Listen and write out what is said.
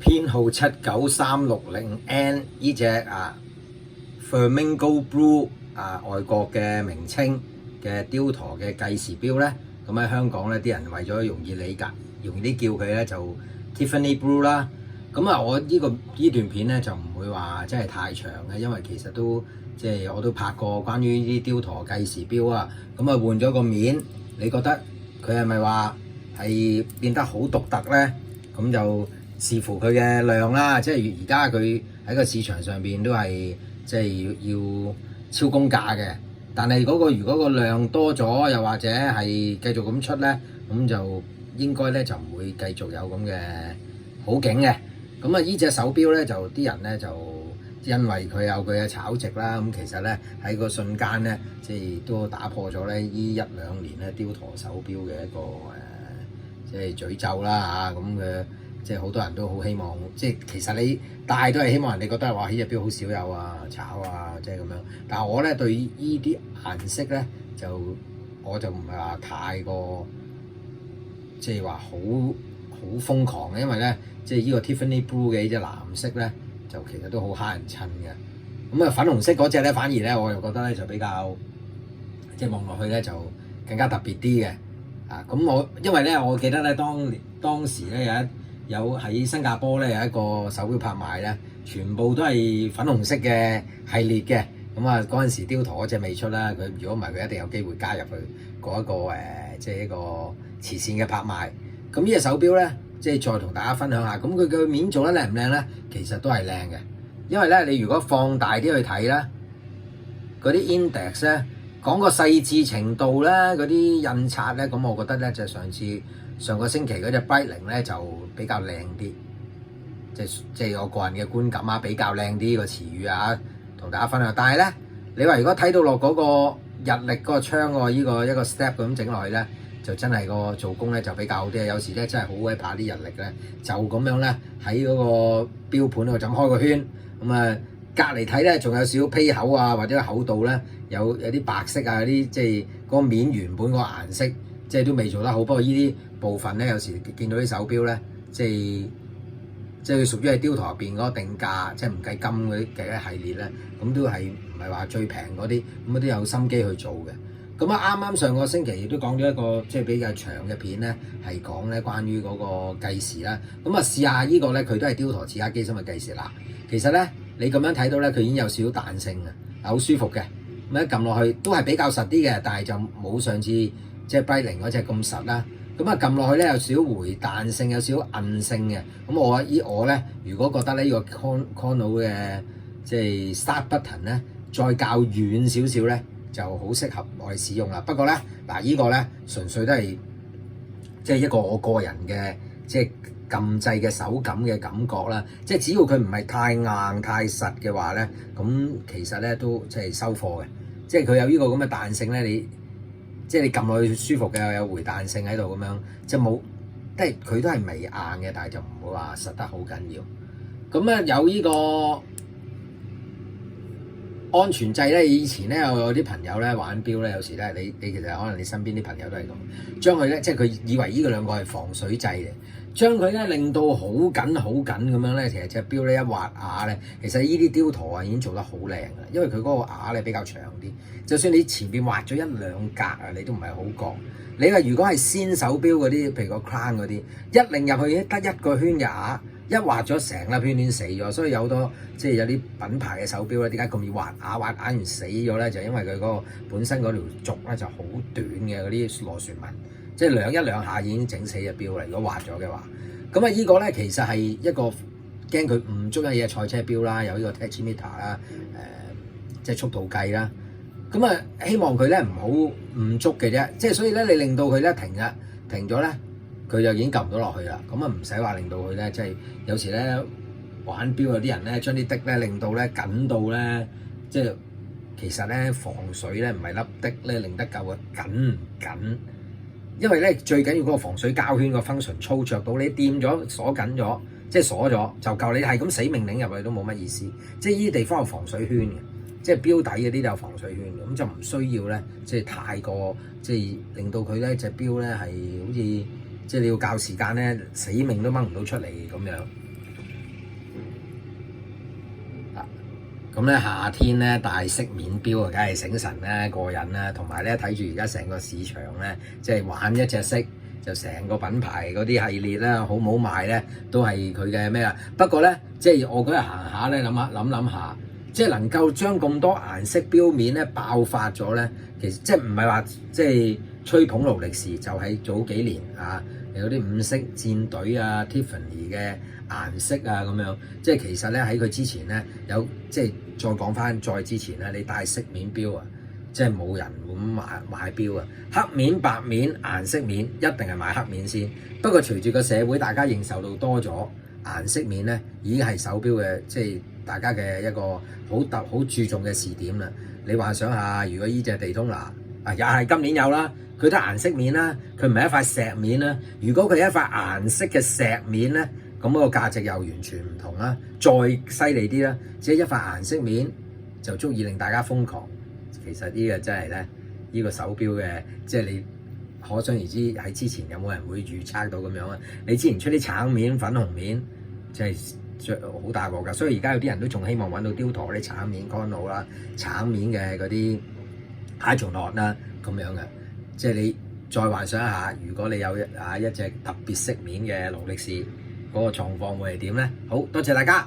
編號79360N 呢隻Flamingo Blue 外國嘅名稱嘅雕陀嘅計時錶咧，咁喺香港咧啲人為咗容易理解，容易啲叫佢咧就 Tiffany Blue 啦。咁我呢段片咧就唔會話真係太長嘅，因為其實都即係我都拍過關於呢啲雕陀計時錶啊。咁換咗個面，你覺得佢係咪話係變得好獨特咧？咁就視乎佢嘅量啦。即係而家佢喺個市場上邊都係即係要超公價嘅。但係如果個量多咗，又或者係繼續咁出咧，咁就應該咧就唔會繼續有咁嘅好景嘅。咁呢隻手錶咧就啲人咧就因為佢有佢嘅炒值啦，咁其實咧喺個瞬間咧即係都打破咗咧呢1-2年咧雕陀手錶嘅一個即係詛咒啦嚇。咁嘅即係好多人都好希望，即係其實你戴都係希望人哋覺得話呢隻錶好少有炒即係咁樣。但係我咧對呢啲顏色咧我就唔係話太過即係話好瘋狂嘅，因為咧即係呢個 Tiffany Blue 嘅呢隻藍色咧就其實都好蝦人襯嘅。咁粉紅色嗰隻咧反而咧我又覺得咧就比較即係望落去咧就更加特別啲嘅。咁因為咧我記得咧當時咧有喺新加坡咧有一個手錶拍賣咧，全部都係粉紅色嘅系列嘅。咁嗰陣時雕陀嗰隻未出啦，佢如果唔係佢一定有機會加入去嗰一個即係一個慈善嘅拍賣。咁呢隻手錶咧，即係再同大家分享下，咁佢嘅面做得靚唔靚咧？其實都係靚嘅，因為咧你如果放大啲去睇咧，嗰啲 index 咧講個細緻程度咧，嗰啲印刷咧，咁我覺得咧就上個星期嗰隻 Breitling 咧就比較靚啲，即係我個人嘅觀感比較靚啲個詞語同大家分享。但係咧，你話如果睇到落嗰個日曆嗰個窗喎，呢個一個 step 咁整落去咧，就真係個做工咧就比較好啲。有時咧真係好鬼怕啲日曆咧，就咁樣咧喺嗰個錶盤度就開個圈，咁隔離睇咧仲有少少披口或者厚度咧有啲白色有啲即係嗰個面原本個顏色即係都未做得好。不過呢啲部分咧有時見到啲手錶咧即係屬於係雕陀入邊嗰個定價，即係唔計金嗰啲嘅系列咧，咁都係唔係話最平嗰啲，咁都有心機去做嘅。咁啱啱上個星期亦都講咗一個即係比較長嘅片咧，係講咧關於嗰個計時啦。咁試下呢個咧，佢都係雕陀自家機芯嘅計時啦。其實咧你咁樣睇到咧，佢已經有少少彈性嘅，好舒服嘅。咁一撳落去都係比較實啲嘅，但係就冇上次即係 Breitling 嗰隻咁實啦。咁撳落去咧有少少回彈性，有少少韌性嘅。咁我咧，如果覺得呢個 Chrono 嘅即係 Start Button 咧，再較遠少少咧，就好適合我哋使用啦。不過咧，呢個咧純粹都係即係一個我個人嘅即係撳掣嘅手感嘅感覺啦。即係只要佢唔係太硬太實嘅話咧，咁其實咧都即係收貨嘅。即係佢有呢個咁嘅彈性咧，即係你撳落去舒服嘅，有回彈性喺度咁樣，即係冇，即係佢都係微硬嘅，但係就唔會話實得好緊要。咁咧有呢個安全掣咧，以前咧有啲朋友咧玩錶咧，有時咧你其實可能你身邊啲朋友都係咁，將佢咧即係佢以為呢個兩個係防水掣嘅，將佢咧令到好緊咁樣咧，其實隻錶咧一滑牙咧，其實呢啲雕陀已經做得好靚嘅，因為佢嗰個牙咧比較長啲。就算你前邊滑咗1-2格你都唔係好覺。你話如果係先手錶嗰啲，譬如個 Crown 嗰啲，一擰入去得一個圈嘅牙，一滑咗成粒圈圈死咗。所以有好多即係有啲品牌嘅手錶咧，點解咁易滑牙完死咗咧？就因為佢嗰個本身嗰條軸咧就好短嘅嗰啲螺旋紋，即係一兩下已經整死隻錶啦。如果滑咗嘅話，咁呢個咧其實係一個驚佢誤觸一嘢賽車錶啦，有呢個 tachymeter 啦，即係速度計啦。咁希望佢咧唔好誤觸嘅啫，即係所以咧你令到佢咧停咗咧，佢就已經撳唔到落去啦。咁唔使話令到佢咧，即係有時咧玩錶有啲人咧將啲滴咧令到咧緊到咧，即係其實咧防水咧唔係粒滴咧令得夠緊唔緊，因為咧最緊要嗰個防水膠圈個 function 操作到你掂咗鎖緊咗，即係鎖咗就夠，你係咁死命擰入去都冇乜意思。即係呢啲地方有防水圈嘅。即係錶底嗰啲都有防水圈嘅，咁就唔需要咧，即係太過即係令到佢咧隻錶咧係好似即係你要校時間咧，死命都掹唔到出嚟咁樣。咁咧夏天咧戴飾面錶啊，梗係醒神啦、過癮啦，同埋咧睇住而家成個市場咧，即係玩一隻飾就成個品牌嗰啲系列啦，好唔好賣咧都係佢嘅咩啊？不過咧，即係我嗰日行下咧，諗下，即係能夠將咁多顏色錶面咧爆發咗咧，其實即係唔係話即係吹捧勞力士，就喺早幾年啊，有啲五色戰隊啊、Tiffany 嘅顏色啊咁樣，即係其實咧喺佢之前咧有即係再講翻再之前咧，你戴飾面錶啊，即係冇人會買錶啊，黑面白面顏色面一定係買黑面先。不過隨住個社會大家認受到多咗，顏色面咧已經係手錶嘅即係大家嘅一個好注重嘅視點啦。你幻想下，如果依隻地通拿啊，又係今年有啦，佢都係顏色面啦，佢唔係一塊石面啦。如果佢係一塊顏色嘅石面咧，咁嗰個價值又完全唔同啦，再犀利啲啦，只係一塊顏色面就足以令大家瘋狂。其實呢個真係咧，呢個手錶嘅即係你可想而知喺之前有冇人會預測到咁樣啊？你之前出啲橙面、粉紅面，即係好大鑊㗎。所以而家有啲人都仲希望揾到雕陀啲橙面 Conno 啦、橙面嘅嗰啲 Hydronaut 啦咁樣嘅。即係你再幻想一下，如果你有一隻特別飾面嘅勞力士，嗰個狀況會係點咧？好多謝大家。